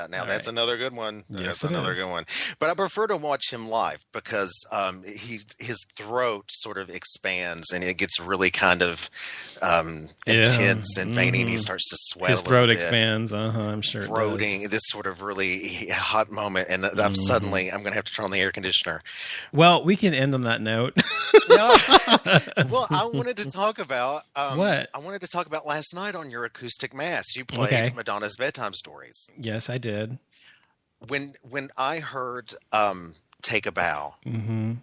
about now. All That's right. another good one. Yes, That's it another is. good one. But I prefer to watch him live because his throat sort of expands and it gets really kind of Yeah. intense and veiny, and he Hmm. starts to sweat His a little throat bit. expands. I'm sure it does. Throating, this sort of really hot moment, and Hmm. I'm going to have to turn on the air conditioner. Well, we can end on that note. No, well, What? I wanted to talk about last night on your acoustic mass. You played Okay. Madonna's bedtime stories. Yes, I did. When I heard "Take a Bow," Hmm.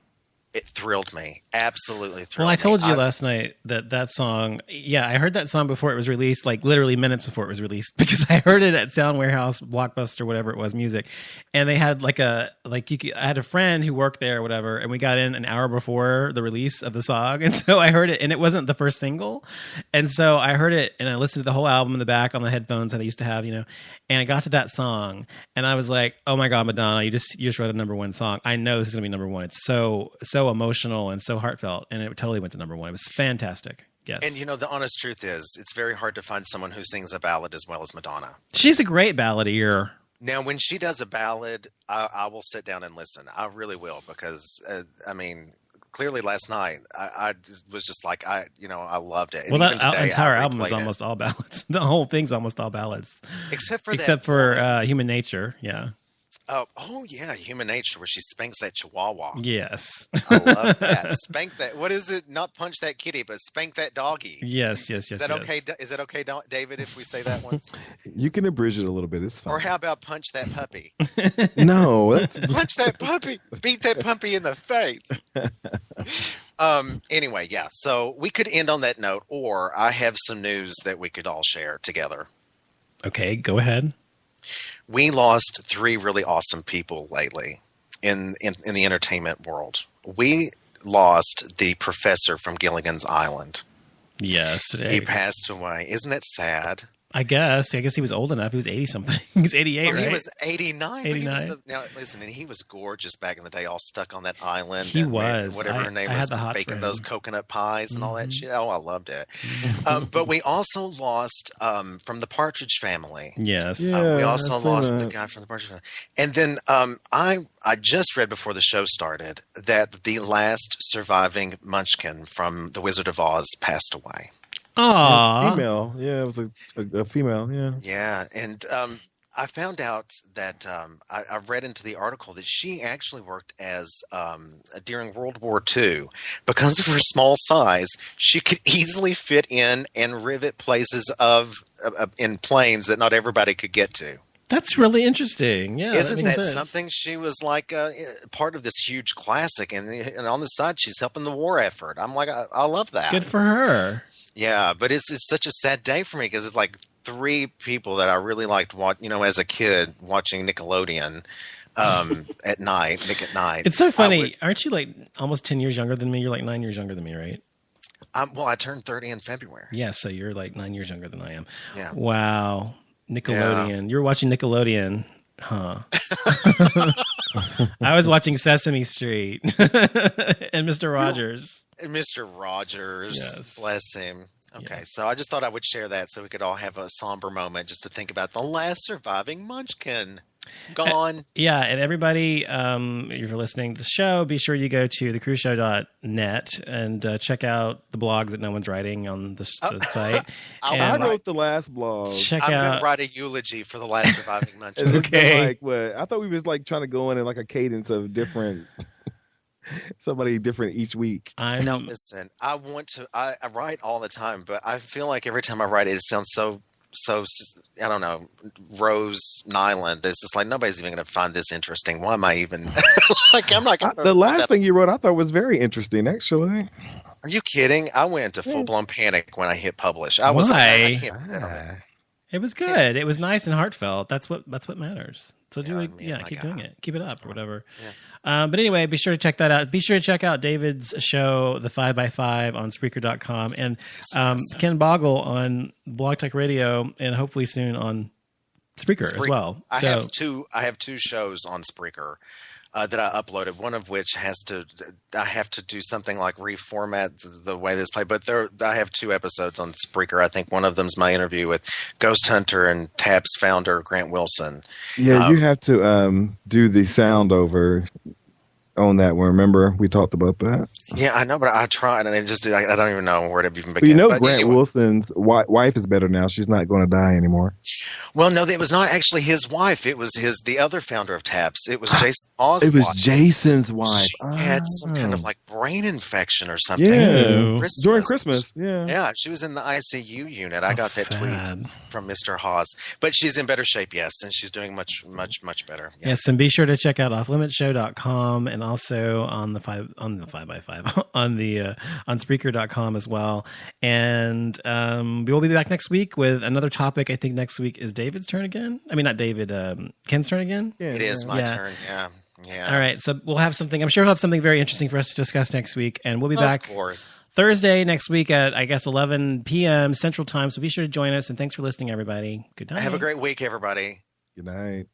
it thrilled me. Absolutely Well, I thrilled me. told you last night that song. Yeah, I heard that song before it was released, like literally minutes before it was released, because I heard it at Sound Warehouse, Blockbuster, whatever it was, music, and they had I had a friend who worked there, or whatever, and we got in an hour before the release of the song, and so I heard it, and it wasn't the first single, and so I heard it, and I listened to the whole album in the back on the headphones that I used to have, and I got to that song, and I was like, oh my god, Madonna, you just wrote a number one song. I know this is gonna be number one. It's so emotional and so heartfelt, and it totally went to number one. It was fantastic. Yes. And the honest truth is, it's very hard to find someone who sings a ballad as well as Madonna. She's a great balladeer. Now, when she does a ballad, I will sit down and listen. I really will, because clearly last night was just like I loved it. And Well, even that today, entire I album is replayed it. almost all ballads. The whole thing's almost all ballads, Except for except that for one. Human Nature. Yeah. Oh yeah, Human Nature, where she spanks that chihuahua. Yes. I love that. Spank that. What is it? Not punch that kitty, but spank that doggy. Yes. Yes. Is Yes. that okay? Is that okay, David, if we say that once? You can abridge it a little bit. It's Or fine. how about punch that puppy? No, that's Punch that puppy. Beat that puppy in the face. Anyway, yeah. So we could end on that note, or I have some news that we could all share together. Okay. Go ahead. We lost three really awesome people lately in the entertainment world. We lost the professor from Gilligan's Island. Yes. He passed away. Isn't that sad? I guess he was old enough. He was 80 something. He's 88, Well, right? he was 89. But he was 89. now, listen, and he was gorgeous back in the day, all stuck on that island. He and was. whatever her name I was, had the hots for baking him. those coconut pies and all that Mhm. shit. Oh, I loved it. But we also lost from the Partridge Family. Yes. Yeah. We also I've seen lost the that. guy from the Partridge Family. And then I just read before the show started that the last surviving Munchkin from The Wizard of Oz passed away. It was Aww. female. Yeah, it was a female. Yeah. Yeah, and I found out that I read into the article that she actually worked as during World War II. Because of her small size, she could easily fit in and rivet places in planes that not everybody could get to. That's really interesting. Yeah. Isn't makes that sense. something? She was like part of this huge classic, and on the side, she's helping the war effort. I'm like, I love that. Good for her. Yeah, but it's such a sad day for me because it's like three people that I really liked as a kid watching Nickelodeon at night, Nick at Night. It's so funny. Aren't you like almost 10 years younger than me? You're like 9 years younger than me, right? Well, I turned 30 in February. Yeah, so you're like 9 years younger than I am. Yeah. Wow. Nickelodeon. You're watching Nickelodeon, huh? I was watching Sesame Street and Mr. Rogers. Mr. Rogers, Yes. bless him. Okay, Yes. so I just thought I would share that so we could all have a somber moment just to think about the last surviving Munchkin. Gone. Yeah, and everybody, if you're listening to the show, be sure you go to thecruiseshow.net and check out the blogs that no one's writing on the site. I And I right. wrote the last blog. check I'm going out. to write a eulogy for the last surviving Munchkin. It's been Okay. like what? I thought we was like trying to go in like a cadence of different, somebody different each week. I'm No, listen, I write all the time, but I feel like every time I write it sounds so, I don't know, Rose Nyland. It's just like, nobody's even going to find this interesting. Why am I even, like, I'm not going to. The last thing you wrote, I thought was very interesting, actually. Are you kidding? I went into full-blown panic when I hit publish. I was Why? like, I can't put that on there. It was good. It was nice and heartfelt. That's what matters. So do Yeah, it. I mean, Yeah, my keep God. doing it. Keep it up or whatever. Yeah. But anyway, be sure to check that out. Be sure to check out David's show, The 5x5, on Spreaker.com, and Ken Boggle on Blog Talk Radio, and hopefully soon on Spreaker as well. I So- have two shows on Spreaker. that I uploaded. One of which I have to do something like reformat the way this played. But I have 2 episodes on Spreaker. I think one of them's my interview with Ghost Hunter and TAP's founder Grant Wilson. Yeah, you have to do the sound over on that one. Remember, we talked about that. Yeah, I know, but I tried, and I don't even know where to even begin. Well, you know, but Grant anyway. Wilson's wife is better now. She's not going to die anymore. Well, no, it was not actually his wife. It was the other founder of TAPS. It was Jason Hawes' It was wife. Jason's wife. She had some kind of like brain infection or something. Yeah, during Christmas. Yeah. Yeah, she was in the ICU unit. I got that tweet from Mr. Hawes. But she's in better shape, yes, and she's doing much better. Yeah. Yes, and be sure to check out offlimitshow.com and also on the 5x5 on Spreaker.com as well. And we will be back next week with another topic. I think next week is David's turn again. I mean, not David, Ken's turn again. Yeah, It is my turn. Yeah. All right, so we'll have something. I'm sure we'll have something very interesting for us to discuss next week, and we'll be back. Of course. Thursday next week at, I guess, 11 p.m. Central Time. So be sure to join us, and thanks for listening, everybody. Good night. Have a great week, everybody. Good night.